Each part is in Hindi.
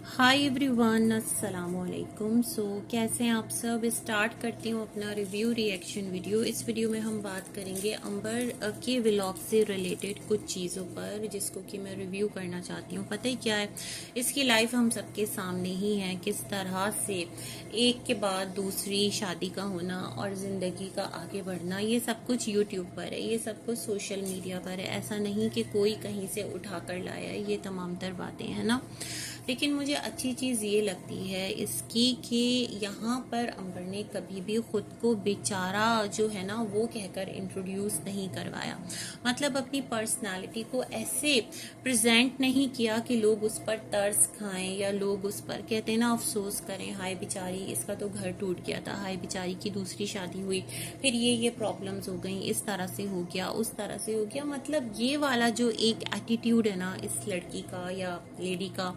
हाय एवरीवन, अस्सलाम वालेकुम। कैसे हैं आप सब। स्टार्ट करती हूँ अपना रिव्यू रिएक्शन वीडियो। इस वीडियो में हम बात करेंगे अंबर के व्लॉग से रिलेटेड कुछ चीज़ों पर, जिसको कि मैं रिव्यू करना चाहती हूँ। पता ही क्या है, इसकी लाइफ हम सबके सामने ही है, किस तरह से एक के बाद दूसरी शादी का होना और ज़िंदगी का आगे बढ़ना, ये सब कुछ यूट्यूब पर है, ये सब कुछ सोशल मीडिया पर है। ऐसा नहीं कि कोई कहीं से उठा कर लाया है, ये तमाम तर बातें हैं ना। लेकिन मुझे अच्छी चीज़ ये लगती है इसकी कि यहाँ पर अंबर ने कभी भी खुद को बेचारा जो है ना वो कहकर इंट्रोड्यूस नहीं करवाया। मतलब अपनी पर्सनालिटी को ऐसे प्रेजेंट नहीं किया कि लोग उस पर तरस खाएं या लोग उस पर कहते हैं ना अफसोस करें, हाय बेचारी इसका तो घर टूट गया था, हाय बेचारी की दूसरी शादी हुई, फिर ये प्रॉब्लम्स हो गई, इस तरह से हो गया, उस तरह से हो गया। मतलब ये वाला जो एक एटीट्यूड है ना इस लड़की का या लेडी का,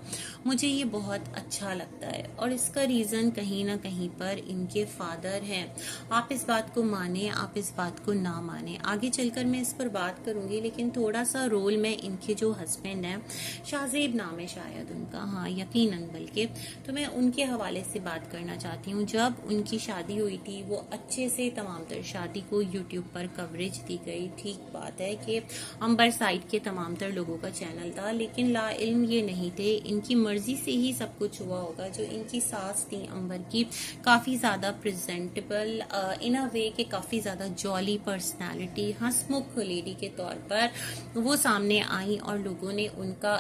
मुझे ये बहुत अच्छा लगता है। और इसका रीज़न कहीं ना कहीं पर इनके फादर हैं। आप इस बात को माने, आप इस बात को ना माने, आगे चलकर मैं इस पर बात करूंगी। लेकिन थोड़ा सा रोल में इनके जो हस्बैंड हैं, शाहजेब नाम है शायद उनका, हाँ यकीनन, बल्कि तो मैं उनके हवाले से बात करना चाहती हूँ। जब उनकी शादी हुई थी वो अच्छे से तमाम तर शादी को यूट्यूब पर कवरेज दी गई। ठीक बात है कि अंबर साइड के तमाम तर लोगों का चैनल था, लेकिन ला इल्म ये नहीं थे, इनकी मर्जी से ही सब कुछ हुआ होगा। जो इनकी सास थी अंबर की, काफी ज्यादा प्रेजेंटेबल इन अ वे के, काफी ज्यादा जॉली पर्सनालिटी, हंसमुख लेडी के तौर पर वो सामने आई और लोगों ने उनका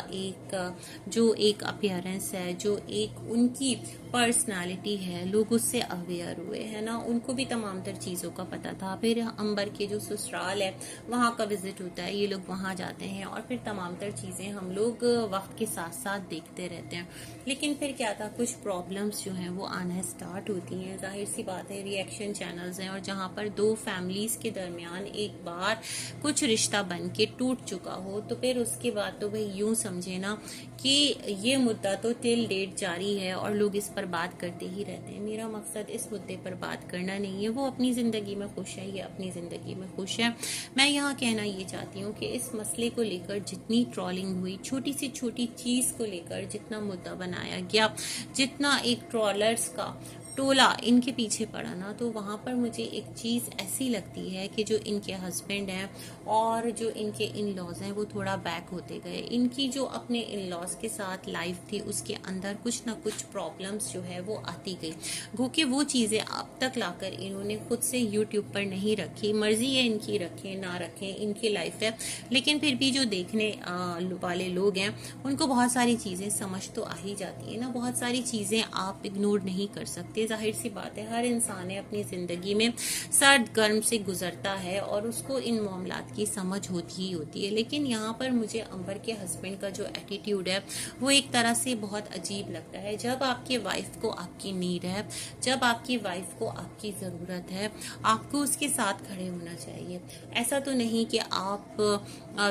जो एक अपीयरेंस है, जो एक उनकी पर्सनालिटी है, लोग उससे अवेयर हुए है ना। उनको भी तमाम तर चीजों का पता था। फिर अंबर के जो ससुराल है वहां का विजिट होता है, ये लोग वहां जाते हैं और फिर तमाम तर चीजें हम लोग वक्त के साथ साथ देखते रहते हैं। लेकिन फिर क्या था, कुछ प्रॉब्लम्स जो हैं वो आना स्टार्ट होती हैं। जाहिर सी बात है, रिएक्शन चैनल्स हैं और जहां पर दो फैमिलीज के दरमियान एक बार कुछ रिश्ता बन के टूट चुका हो, तो फिर उसके बाद तो भाई यूं समझे ना कि ये मुद्दा तो टिल डेट जारी है और लोग इस पर बात करते ही रहते हैं। मेरा मकसद इस मुद्दे पर बात करना नहीं है। वो अपनी जिंदगी में खुश है, ये अपनी जिंदगी में खुश है। मैं यहाँ कहना ये चाहती हूँ कि इस मसले को लेकर जितनी ट्रोलिंग हुई, छोटी सी छोटी चीज को लेकर जितना मुद्दा बनाया गया, जितना एक ट्रोलर्स का टोला इनके पीछे पड़ा ना, तो वहां पर मुझे एक चीज ऐसी लगती है कि जो इनके हस्बैंड हैं और जो इनके इन लॉज हैं वो थोड़ा बैक होते गए। इनकी जो अपने इन लॉज के साथ लाइफ थी उसके अंदर कुछ ना कुछ प्रॉब्लम्स जो है वो आती गई, गो के वो चीजें अब तक लाकर इन्होंने खुद से यूट्यूब पर नहीं रखी। मर्जी है इनकी, रखें ना रखें, इनकी लाइफ है। लेकिन फिर भी जो देखने वाले लोग हैं उनको बहुत सारी चीजें समझ तो आ ही जाती है ना। बहुत सारी चीजें आप इग्नोर नहीं कर सकते। जाहिर सी बात है, हर इंसान है अपनी जिंदगी में सर्द गर्म से गुजरता है और उसको इन मामलात की समझ होती ही होती है। लेकिन यहाँ पर मुझे अंबर के हस्बैंड का जो एटीट्यूड है वो एक तरह से बहुत अजीब लगता है। जब आपके वाइफ को आपकी नीड है, जब आपकी वाइफ को आपकी जरूरत है, आपको उसके साथ खड़े होना चाहिए। ऐसा तो नहीं कि आप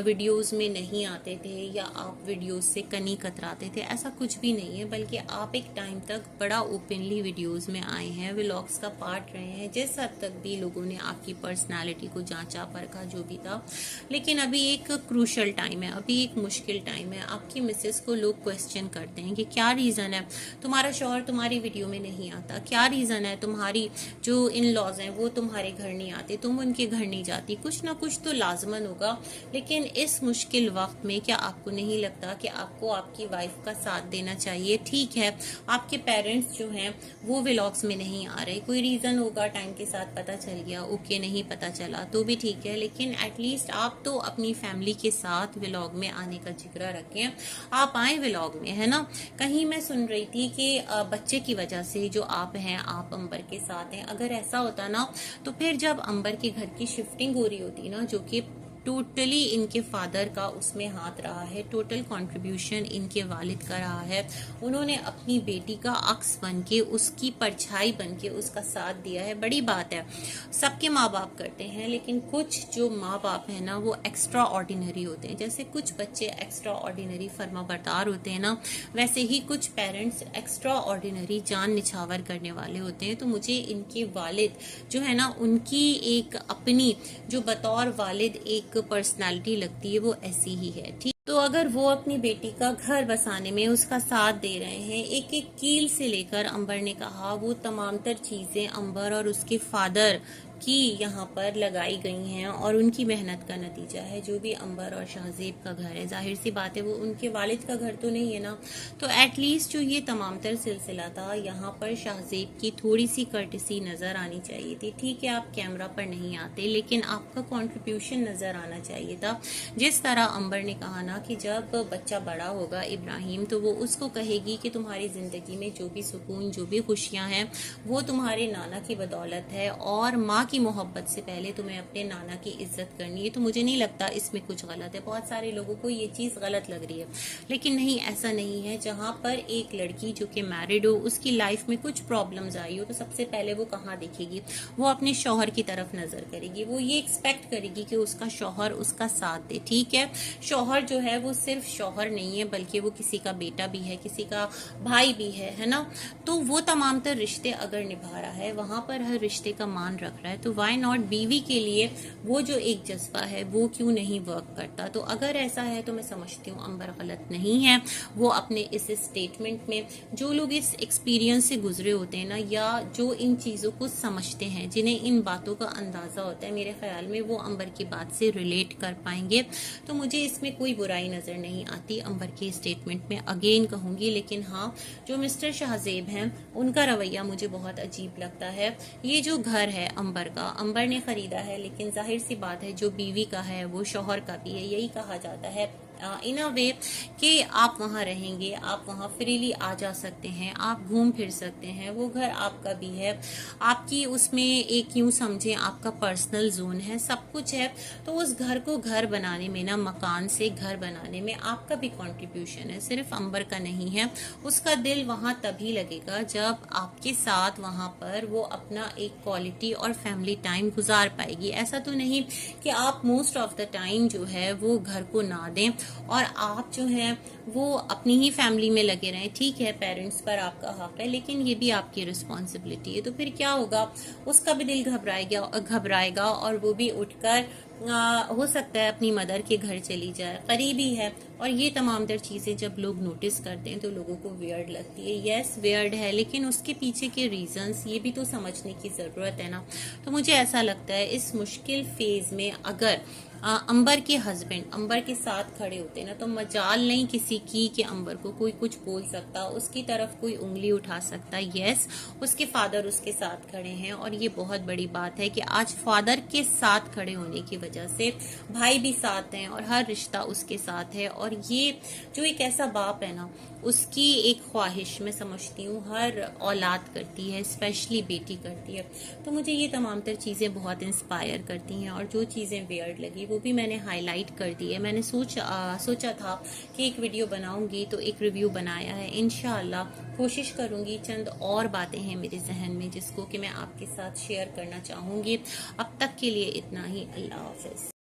वीडियोस में नहीं आते थे या आप वीडियोस से कनी कतराते थे, ऐसा कुछ भी नहीं है। बल्कि आप एक टाइम तक बड़ा ओपनली वीडियोस में आए हैं, व्लॉग्स का पार्ट रहे हैं। जिस हद तक भी लोगों ने आपकी पर्सनालिटी को जांचा परखा, जो भी था। लेकिन अभी एक क्रूशल टाइम है, अभी एक मुश्किल टाइम है। आपकी मिसेस को लोग क्वेश्चन करते हैं कि क्या रीजन है तुम्हारा शौहर तुम्हारी वीडियो में नहीं आता, क्या रीजन है तुम्हारी जो इन लॉज हैं वो तुम्हारे घर नहीं आते, तुम उनके घर नहीं जाती। कुछ ना कुछ तो लाजमन होगा। लेकिन इस मुश्किल वक्त में क्या आपको नहीं लगता कि आपको आपकी वाइफ का साथ देना चाहिए? ठीक है, आपके पेरेंट्स जो हैं वो व्लॉग्स में नहीं आ रहे, कोई रीजन होगा, टाइम के साथ पता चल गया, ओके, नहीं पता चला तो भी ठीक है। लेकिन एटलीस्ट आप तो अपनी फैमिली के साथ व्लॉग में आने का जिक्र रखें। आप आए व्लॉग में, है ना। कहीं मैं सुन रही थी कि बच्चे की वजह से जो आप हैं, आप अंबर के साथ हैं। अगर ऐसा होता ना तो फिर जब अंबर के घर की शिफ्टिंग हो रही होती ना, जो कि टोटली इनके फादर का उसमें हाथ रहा है, टोटल कंट्रीब्यूशन इनके वालिद का रहा है। उन्होंने अपनी बेटी का अक्स बन के, उसकी परछाई बन के उसका साथ दिया है। बड़ी बात है, सबके माँ बाप करते हैं, लेकिन कुछ जो माँ बाप है ना वो एक्स्ट्रा ऑर्डिनरी होते हैं। जैसे कुछ बच्चे एक्स्ट्रा ऑर्डिनरी फर्माबरदार होते हैं ना, वैसे ही कुछ पेरेंट्स एक्स्ट्रा ऑर्डिनरी जान निछावर करने वाले होते हैं। तो मुझे इनके वालिद जो है ना, उनकी एक अपनी जो बतौर वालिद एक पर्सनालिटी लगती है वो ऐसी ही है। ठीक। तो अगर वो अपनी बेटी का घर बसाने में उसका साथ दे रहे हैं, एक एक कील से लेकर, अंबर ने कहा, वो तमाम तर चीजें अंबर और उसके फादर की यहाँ पर लगाई गई हैं और उनकी मेहनत का नतीजा है। जो भी अंबर और शाहजेब का घर है, जाहिर सी बात है वो उनके वालिद का घर तो नहीं है ना। तो एटलीस्ट जो ये तमाम तर सिलसिला था, यहाँ पर शाहजेब की थोड़ी सी कर्टसी नजर आनी चाहिए थी। ठीक है, आप कैमरा पर नहीं आते, लेकिन आपका कंट्रीब्यूशन नजर आना चाहिए था। जिस तरह अंबर ने कहा ना कि जब बच्चा बड़ा होगा इब्राहिम, तो वो उसको कहेगी कि तुम्हारी जिंदगी में जो भी सुकून, जो भी खुशियां हैं, वो तुम्हारे नाना की बदौलत है, और माँ की मोहब्बत से पहले तुम्हें अपने नाना की इज्जत करनी है। तो मुझे नहीं लगता इसमें कुछ गलत है। बहुत सारे लोगों को ये चीज गलत लग रही है, लेकिन नहीं, ऐसा नहीं है। जहां पर एक लड़की जो कि मैरिड हो, उसकी लाइफ में कुछ प्रॉब्लम्स आई हो, तो सबसे पहले वो कहाँ देखेगी? वो अपने शौहर की तरफ नजर करेगी। वो ये एक्सपेक्ट करेगी कि उसका शौहर उसका साथ दे। ठीक है, शौहर जो है वो सिर्फ शौहर नहीं है, बल्कि वो किसी का बेटा भी है, किसी का भाई भी है ना। तो वो तमाम तर रिश्ते अगर निभा रहा है, वहां पर हर रिश्ते का मान रख रहा है, तो वाई नॉट बीवी के लिए वो जो एक जज्बा है वो क्यों नहीं वर्क करता? तो अगर ऐसा है तो मैं समझती हूँ अंबर गलत नहीं है। वो अपने इस स्टेटमेंट में, जो लोग इस एक्सपीरियंस से गुजरे होते हैं ना, या जो इन चीजों को समझते हैं, जिन्हें इन बातों का अंदाजा होता है, मेरे ख्याल में वो अंबर की बात से रिलेट कर पाएंगे। तो मुझे इसमें कोई बुराई नजर नहीं आती अंबर के स्टेटमेंट में, अगेन कहूंगी। लेकिन हाँ, जो मिस्टर शाहजेब हैं, उनका रवैया मुझे बहुत अजीब लगता है। ये जो घर है अंबर का, अंबर ने खरीदा है, लेकिन जाहिर सी बात है जो बीवी का है वो शौहर का भी है। यही कहा जाता है इन अ वे कि आप वहाँ रहेंगे, आप वहाँ फ्रीली आ जा सकते हैं, आप घूम फिर सकते हैं, वो घर आपका भी है, आपकी उसमें एक यूं समझें आपका पर्सनल जोन है, सब कुछ है। तो उस घर को घर बनाने में ना, मकान से घर बनाने में आपका भी कंट्रीब्यूशन है, सिर्फ अंबर का नहीं है। उसका दिल वहाँ तभी लगेगा जब आपके साथ वहाँ पर वो अपना एक क्वालिटी और फैमिली टाइम गुजार पाएगी। ऐसा तो नहीं कि आप मोस्ट ऑफ द टाइम जो है वो घर को ना दें और आप जो है वो अपनी ही फैमिली में लगे रहें। ठीक है, पेरेंट्स पर आपका हक है, लेकिन ये भी आपकी रिस्पॉन्सिबिलिटी है। तो फिर क्या होगा? उसका भी दिल घबराएगा और वो भी उठकर हो सकता है अपनी मदर के घर चली जाए, करीबी है। और ये तमाम तर चीजें जब लोग नोटिस करते हैं तो लोगों को वियर्ड लगती है। यस, वियर्ड है, लेकिन उसके पीछे के रीजंस ये भी तो समझने की जरूरत है ना। तो मुझे ऐसा लगता है इस मुश्किल फेज में अगर अंबर के हस्बैंड अंबर के साथ खड़े होते ना, तो मजाल नहीं किसी की कि अंबर को कोई कुछ बोल सकता, उसकी तरफ कोई उंगली उठा सकता। यस, उसके फादर उसके साथ खड़े हैं, और ये बहुत बड़ी बात है कि आज फादर के साथ खड़े होने की वजह से भाई भी साथ हैं और हर रिश्ता उसके साथ है। और ये जो एक ऐसा बाप है ना, उसकी एक ख्वाहिश मैं समझती हूँ हर औलाद करती है, स्पेशली बेटी करती है। तो मुझे ये तमाम तर चीज़ें बहुत इंस्पायर करती हैं, और जो चीज़ें वियर्ड लगी वो भी मैंने हाईलाइट कर दी है। मैंने सोचा था कि एक वीडियो बनाऊंगी, तो एक रिव्यू बनाया है। इंशाअल्लाह कोशिश करूंगी, चंद और बातें हैं मेरे जहन में जिसको कि मैं आपके साथ शेयर करना चाहूंगी। अब तक के लिए इतना ही। अल्लाह हाफिज।